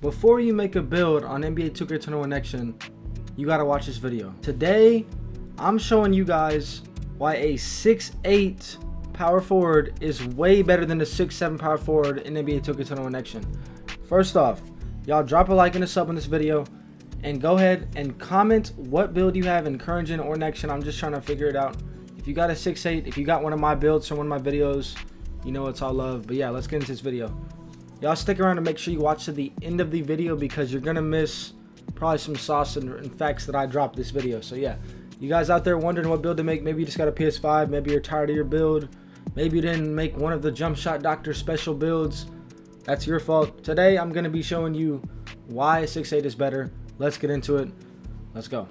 Before you make a build on NBA 2K21 Next Gen, you gotta watch this video. Today, I'm showing you guys why a 6'8" power forward is way better than the 6'7" power forward in NBA 2K21 Next Gen. First off, y'all drop a like and a sub on this video, and go ahead and comment what build you have in current gen or next gen. I'm just trying to figure it out. If you got a 6'8", if you got one of my builds from one of my videos, you know it's all love. But yeah, let's get into this video. Y'all stick around and make sure you watch to the end of the video because you're gonna miss probably some sauce and facts that I dropped this video. So yeah, you guys out there wondering what build to make, maybe you just got a PS5, maybe you're tired of your build, maybe you didn't make one of the jump shot doctor special builds, that's your fault. Today I'm gonna be showing you why a 6'8" is better. Let's get into it. Let's go.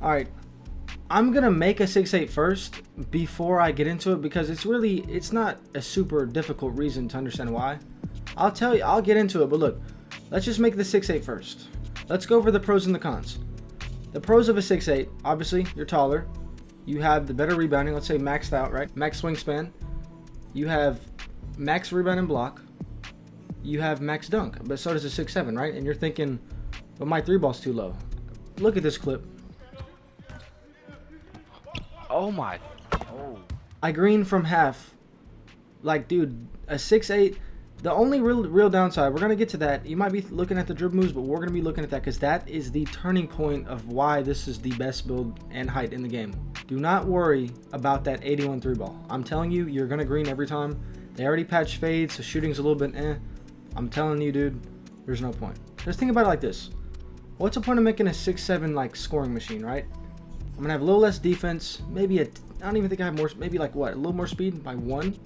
All right, I'm gonna make a 6'8" first before I get into it because it's not a super difficult reason to understand why. I'll tell you, I'll get into it, but look, let's just make the 6'8" first. Let's go over the pros and the cons. The pros of a 6'8", obviously, you're taller. You have the better rebounding, let's say maxed out, right? Max wingspan. You have max rebound and block. You have max dunk, but so does a 6'7", right? And you're thinking, but my 3-ball's too low. Look at this clip. Oh my. Oh. I green from half. Like, dude, a 6'8", the only real downside, we're going to get to that. You might be looking at the dribble moves, but we're going to be looking at that because that is the turning point of why this is the best build and height in the game. Do not worry about that 81 3-ball. I'm telling you, you're going to green every time. They already patched fades, so shooting's a little bit eh. I'm telling you, dude, there's no point. Just think about it like this. What's the point of making a 6'7" like scoring machine, right? I'm gonna have a little less defense, maybe I don't even think I have more, maybe like what, a little more speed by 1.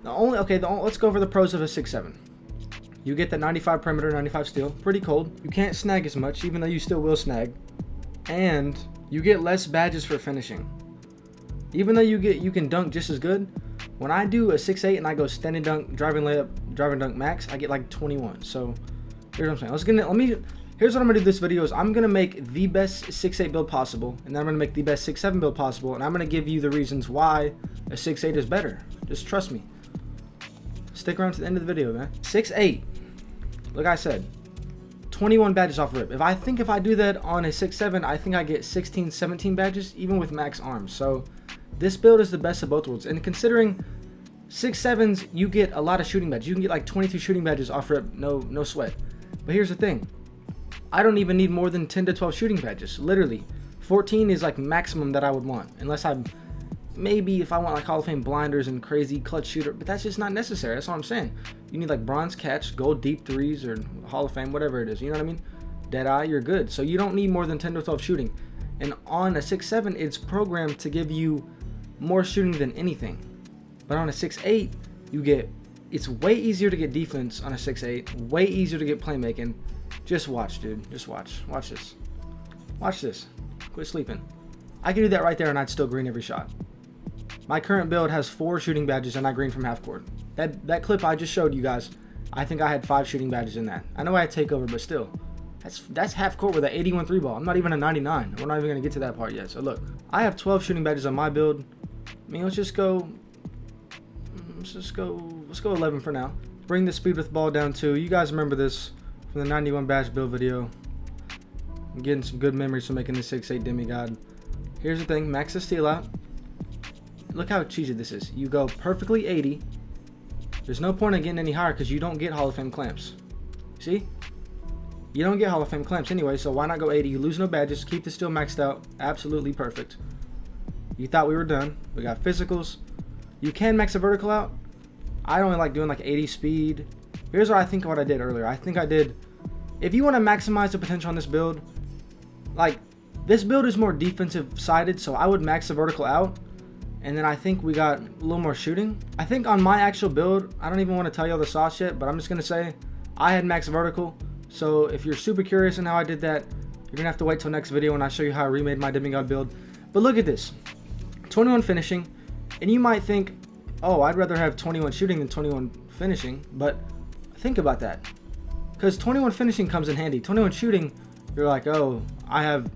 Let's go over the pros of a 6'7". You get that 95 perimeter, 95 steal, pretty cold. You can't snag as much, even though you still will snag. And you get less badges for finishing. Even though you can dunk just as good, when I do a 6'8" and I go standing dunk, driving layup, driving dunk max, I get like 21. So here's what I'm saying. Here's what I'm gonna do this video is I'm gonna make the best 6'8" build possible, and then I'm gonna make the best 6'7" build possible, and I'm gonna give you the reasons why a 6'8" is better. Just trust me. Stick around to the end of the video, man. 6'8", like I said, 21 badges off rip. If I do that on a 6'7", I think I get 16, 17 badges, even with max arms. So this build is the best of both worlds. And considering 6'7s, you get a lot of shooting badges. You can get like 22 shooting badges off rip, no sweat. But here's the thing. I don't even need more than 10 to 12 shooting badges. Literally, 14 is like maximum that I would want. Unless maybe if I want like Hall of Fame blinders and crazy clutch shooter, but that's just not necessary. That's what I'm saying. You need like bronze catch, gold deep threes, or Hall of Fame, whatever it is. You know what I mean? Dead eye, you're good. So you don't need more than 10 to 12 shooting. And on a 6'7", it's programmed to give you more shooting than anything. But on a 6'8", it's way easier to get defense on a 6'8", way easier to get playmaking. Just watch, dude. Just watch. Watch this. Watch this. Quit sleeping. I could do that right there and I'd still green every shot. My current build has 4 shooting badges and I green from half court. That clip I just showed you guys, I think I had 5 shooting badges in that. I know I had takeover, but still. That's half court with an 81 3-ball. I'm not even a 99. We're not even going to get to that part yet. So look, I have 12 shooting badges on my build. I mean, let's go 11 for now. Bring the speed with ball down to, you guys remember this from the 91 badge build video. I'm getting some good memories from making the 6'8" demigod. Here's the thing, max the steal out. Look how cheesy this is. You go perfectly 80. There's no point in getting any higher because you don't get Hall of Fame clamps. See? You don't get Hall of Fame clamps anyway, so why not go 80? You lose no badges, keep the steal maxed out. Absolutely perfect. You thought we were done. We got physicals. You can max a vertical out. I only like doing like 80 speed. Here's what I think of what I did earlier. I think I did, if you want to maximize the potential on this build, like this build is more defensive sided, so I would max the vertical out, and then I think we got a little more shooting. I think on my actual build, I don't even want to tell you all the sauce yet, but I'm just going to say I had max vertical. So if you're super curious on how I did that, you're going to have to wait till next video when I show you how I remade my demigod build. But look at this, 21 finishing, and you might think, oh, I'd rather have 21 shooting than 21 finishing, but think about that, because 21 finishing comes in handy. 21 shooting, you're like, oh, I have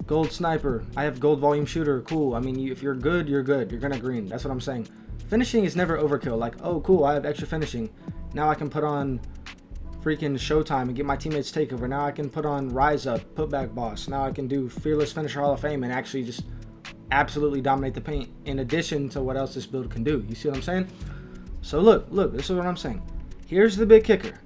gold sniper, I have gold volume shooter, cool. I mean, if you're good, you're good. You're gonna green. That's what I'm saying. Finishing is never overkill. Like, oh, cool, I have extra finishing. Now I can put on freaking Showtime and get my teammates takeover. Now I can put on Rise Up, Put Back Boss. Now I can do Fearless Finisher Hall of Fame and actually just absolutely dominate the paint, in addition to what else this build can do. You see what I'm saying? So look, this is what I'm saying. Here's the big kicker.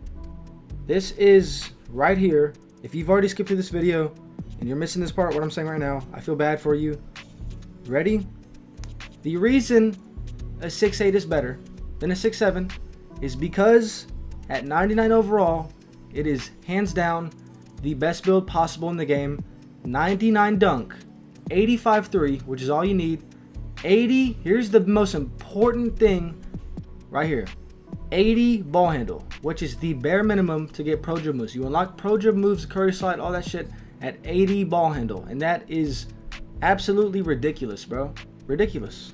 This is right here. If you've already skipped through this video and you're missing this part, what I'm saying right now, I feel bad for you. Ready? The reason a 6'8 is better than a 6'7 is because at 99 overall, it is hands down the best build possible in the game. 99 dunk, 85 3, which is all you need. 80, here's the most important thing right here. 80 ball handle, which is the bare minimum to get pro dribble moves. You unlock pro dribble moves, curry slide, all that shit at 80 ball handle. And that is absolutely ridiculous, bro. Ridiculous.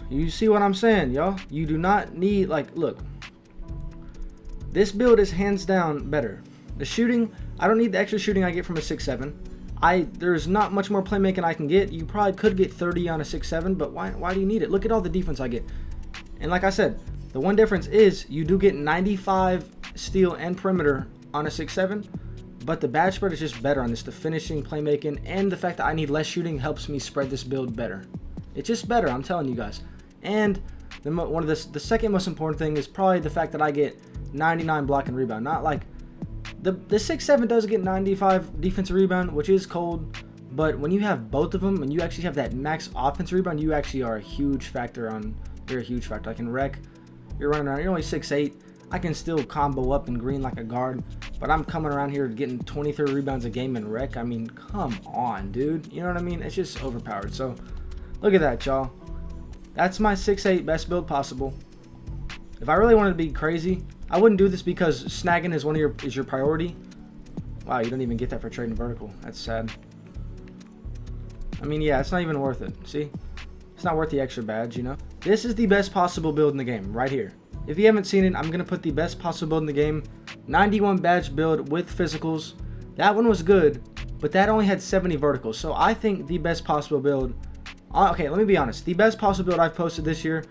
You see what I'm saying, y'all? You do not need, like, look. This build is hands down better. The shooting, I don't need the extra shooting I get from a 6'7". There's not much more playmaking I can get. You probably could get 30 on a 6'7", but why do you need it? Look at all the defense I get. And like I said, the one difference is you do get 95 steal and perimeter on a 6'7", but the badge spread is just better on this. The finishing, playmaking, and the fact that I need less shooting helps me spread this build better. It's just better, I'm telling you guys. And the second most important thing is probably the fact that I get 99 block and rebound. Not like the 6'7 does get 95 defensive rebound, which is cold, but when you have both of them and you actually have that max offensive rebound, you actually are a huge factor on. You're a huge factor. Like in rec, you're running around. You're only 6'8. I can still combo up in green like a guard, but I'm coming around here getting 20-30 rebounds a game in rec. I mean, come on, dude. You know what I mean? It's just overpowered. So look at that, y'all. That's my 6'8 best build possible. If I really wanted to be crazy, I wouldn't do this because snagging is your priority. Wow, you don't even get that for trading vertical. That's sad. I mean, yeah, it's not even worth it. See? It's not worth the extra badge, you know? This is the best possible build in the game, right here. If you haven't seen it, I'm going to put the best possible build in the game. 91 badge build with physicals. That one was good, but that only had 70 verticals. So I think the best possible build... Okay, let me be honest. The best possible build I've posted this year,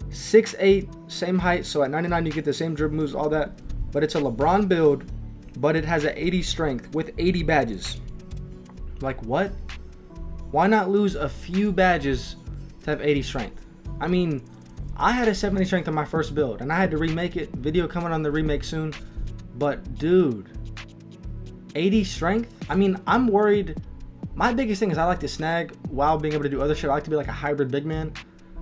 6'8", same height. So at 99, you get the same dribble moves, all that. But it's a LeBron build, but it has an 80 strength with 80 badges. Like, what? Why not lose a few badges to have 80 strength? I mean, I had a 70 strength on my first build, and I had to remake it. Video coming on the remake soon. But, dude, 80 strength? I mean, I'm worried. My biggest thing is I like to snag while being able to do other shit. I like to be like a hybrid big man.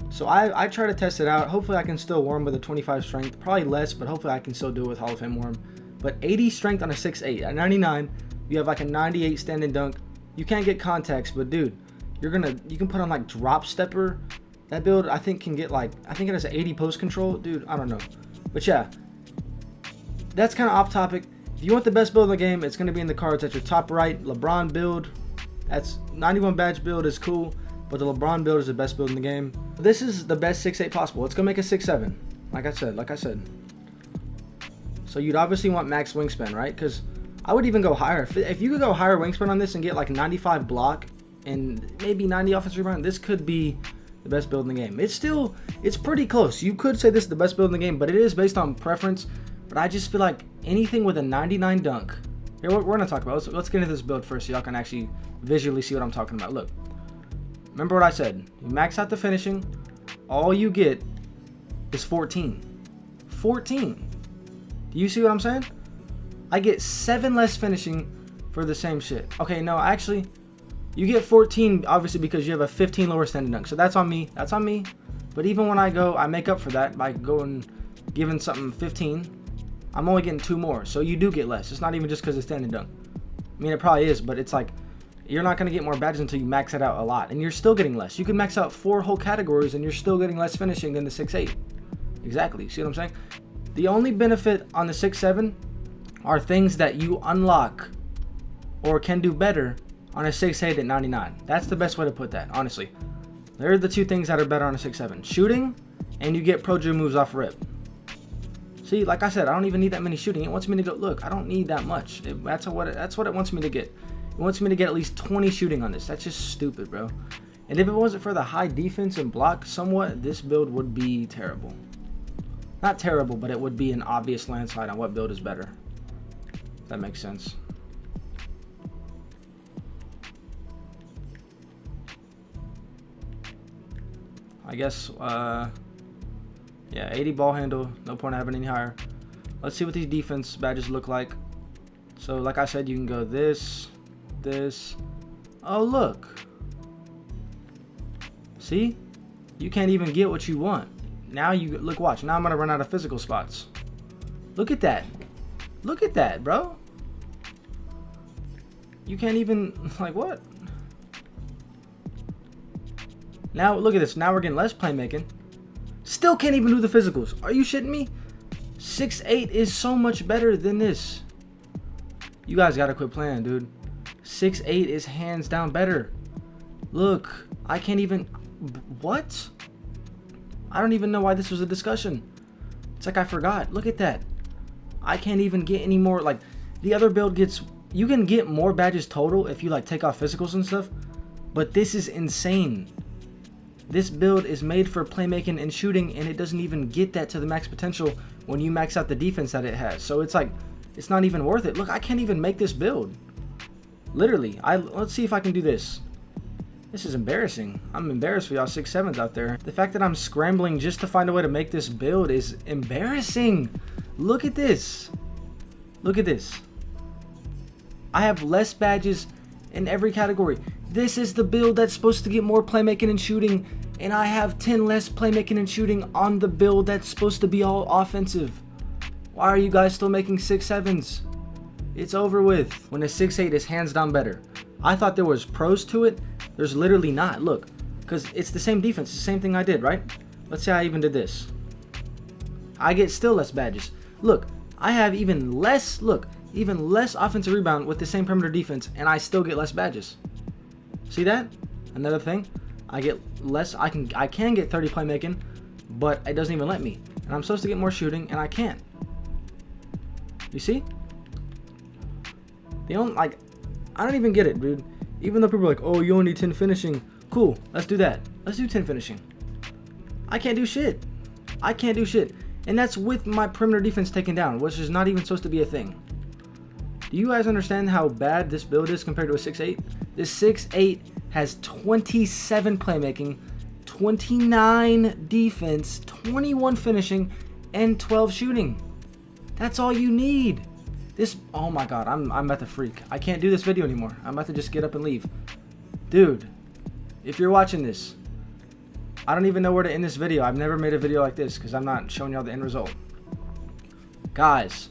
So I try to test it out. Hopefully I can still warm with a 25 strength. Probably less, but hopefully I can still do it with Hall of Fame warm. But 80 strength on a 6'8". At 99, you have like a 98 standing dunk. You can't get contacts, but dude, you can put on like drop stepper. That build I think can get like, I think it has an 80 post control. Dude, I don't know. But yeah, that's kind of off topic. If you want the best build in the game, it's going to be in the cards at your top right. LeBron build. That's 91 badge build is cool, but the LeBron build is the best build in the game. This is the best 6'8 possible. It's gonna make a 6'7. Like I said. So you'd obviously want max wingspan, right? Because I would even go higher. If you could go higher wingspan on this and get like 95 block and maybe 90 offensive rebound, this could be the best build in the game. It's pretty close. You could say this is the best build in the game, but it is based on preference. But I just feel like anything with a 99 dunk. Here, we're gonna talk about. Let's get into this build first, so y'all can actually visually see what I'm talking about. Look, remember what I said. You max out the finishing. All you get is 14. 14. Do you see what I'm saying? I get 7 less finishing for the same shit. Okay, no, actually, you get 14 obviously because you have a 15 lower standing dunk. So that's on me. That's on me. But even when I make up for that by giving something 15. I'm only getting 2 more, so you do get less. It's not even just because it's standing dunk. I mean, it probably is, but it's like, you're not going to get more badges until you max it out a lot, and you're still getting less. You can max out 4 whole categories, and you're still getting less finishing than the 6'8". Exactly, see what I'm saying? The only benefit on the 6'7" are things that you unlock or can do better on a 6'8" at 99. That's the best way to put that, honestly. They're the 2 things that are better on a 6'7". Shooting, and you get pro dribble moves off rip. See, like I said, I don't even need that many shooting. It wants me to go, look, I don't need that much. That's what it wants me to get. It wants me to get at least 20 shooting on this. That's just stupid, bro. And if it wasn't for the high defense and block somewhat, this build would be terrible. Not terrible, but it would be an obvious landslide on what build is better. If that makes sense. I guess, yeah, 80 ball handle. No point having any higher. Let's see what these defense badges look like. So, like I said, you can go this. Oh, look. See? You can't even get what you want. Now you look, watch. Now I'm gonna run out of physical spots. Look at that. Look at that, bro. You can't even, like, what? Now look at this. Now we're getting less playmaking. Still can't even do the physicals. Are you shitting me? 6'8" is so much better than this. You guys gotta quit playing, dude. 6'8" is hands down better. Look, I can't even. What? I don't even know why this was a discussion. It's like I forgot. Look at that. I can't even get any more. Like, the other build gets. You can get more badges total if you like take off physicals and stuff. But this is insane. This build is made for playmaking and shooting, and it doesn't even get that to the max potential when you max out the defense that it has. So it's like, it's not even worth it. Look, I can't even make this build. Literally. Let's see if I can do this. This is embarrassing. I'm embarrassed for y'all 6'7s out there. The fact that I'm scrambling just to find a way to make this build is embarrassing. Look at this. Look at this. I have less badges in every category. This is the build that's supposed to get more playmaking and shooting, and I have 10 less playmaking and shooting on the build that's supposed to be all offensive. Why are you guys still making 6'7s? It's over with. When a 6'8 is hands down better. I thought there was pros to it. There's literally not. Look, because it's the same defense, the same thing I did, right? Let's say I even did this. I get still less badges. Look, I have even less, even less offensive rebound with the same perimeter defense, and I still get less badges. See that? Another thing, I get less. I can get 30 playmaking, but it doesn't even let me. And I'm supposed to get more shooting, and I can't. You see? The only, like, I don't even get it, dude. Even though people are like, oh, you only need 10 finishing. Cool, let's do that. Let's do 10 finishing. I can't do shit. I can't do shit. And that's with my perimeter defense taken down, which is not even supposed to be a thing. Do you guys understand how bad this build is compared to a 6'8"? This 6'8" has 27 playmaking, 29 defense, 21 finishing, and 12 shooting. That's all you need. This, oh my god, I'm about to freak. I can't do this video anymore. I'm about to just get up and leave. Dude, if you're watching this, I don't even know where to end this video. I've never made a video like this because I'm not showing y'all the end result. Guys,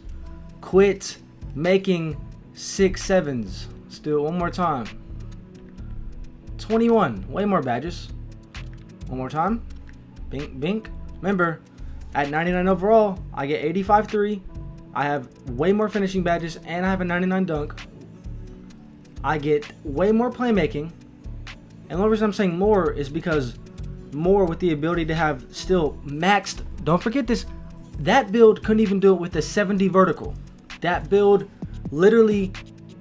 quit making 6'7s. Let's do it one more time. 21, way more badges. One more time. Bink, bink. Remember, at 99 overall, I get 85-3. I have way more finishing badges, and I have a 99 dunk. I get way more playmaking. And the only reason I'm saying more is because more with the ability to have still maxed. Don't forget this. That build couldn't even do it with the 70 vertical. That build literally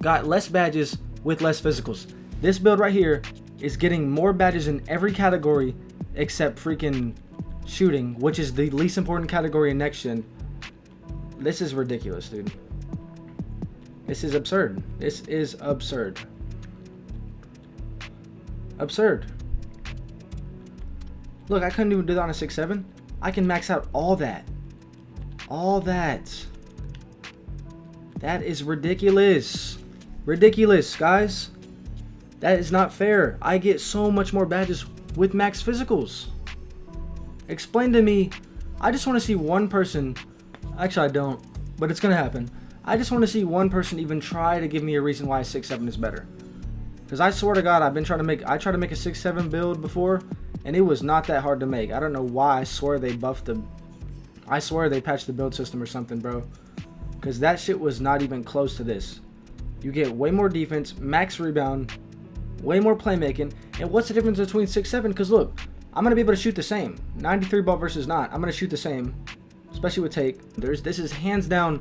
got less badges with less physicals. This build right here is getting more badges in every category except freaking shooting, which is the least important category in next gen. This is ridiculous, dude. This is absurd. This is absurd. Absurd. Look, I couldn't even do that on a 6'7". I can max out all that. All that. That is ridiculous. Ridiculous, guys. That is not fair. I get so much more badges with max physicals. Explain to me. I just want to see one person. Actually, I don't, but it's gonna happen. I just want to see one person even try to give me a reason why a 6'7 is better. Because I swear to God, I tried to make a 6'7 build before, and it was not that hard to make. I don't know why. I swear they buffed the. I swear they patched the build system or something, bro. Because that shit was not even close to this. You get way more defense, max rebound, way more playmaking. And what's the difference between 6'7"? Because look, I'm gonna be able to shoot the same. 93 ball versus not. I'm gonna shoot the same. Especially with take. This is hands down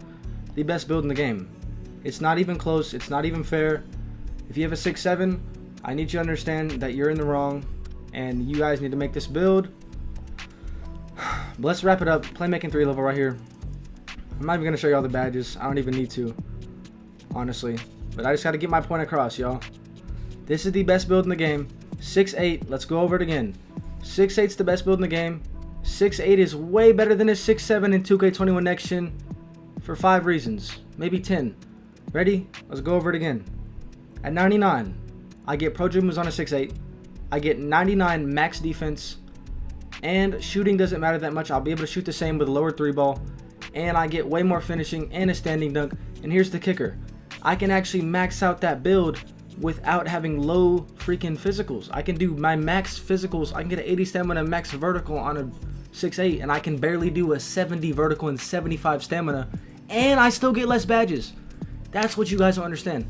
the best build in the game. It's not even close. It's not even fair. If you have a 6'7", I need you to understand that you're in the wrong, and you guys need to make this build. But let's wrap it up. Playmaking 3 level right here. I'm not even going to show you all the badges. I don't even need to, honestly. But I just got to get my point across, y'all. This is the best build in the game. 6'8". Let's go over it again. 6'8's the best build in the game. 6'8 is way better than a 6'7 in 2K21 Next Gen for 5 reasons. Maybe 10. Ready? Let's go over it again. At 99, I get pro dribble moves on a 6'8". I get 99 max defense. And shooting doesn't matter that much. I'll be able to shoot the same with a lower 3 ball. And I get way more finishing and a standing dunk. And here's the kicker. I can actually max out that build without having low freaking physicals. I can do my max physicals. I can get an 80 stamina max vertical on a 6'8", and I can barely do a 70 vertical and 75 stamina, and I still get less badges. That's what you guys don't understand.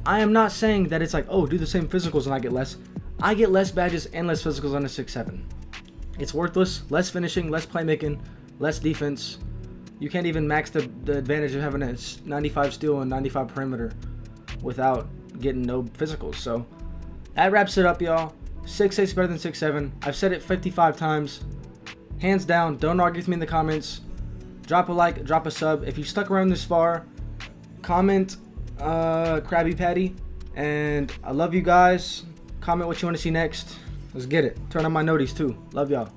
I am not saying that it's like, oh, do the same physicals and I get less. I get less badges and less physicals on a 6'7". It's worthless. Less finishing, less playmaking, less defense. You can't even max the advantage of having a 95 steal and 95 perimeter without getting no physicals. So that wraps it up, y'all. 6'8 is better than 6'7. I've said it 55 times. Hands down. Don't argue with me in the comments. Drop a like, drop a sub. If you stuck around this far, comment Krabby Patty. And I love you guys. Comment what you want to see next. Let's get it. Turn on my noties too. Love y'all.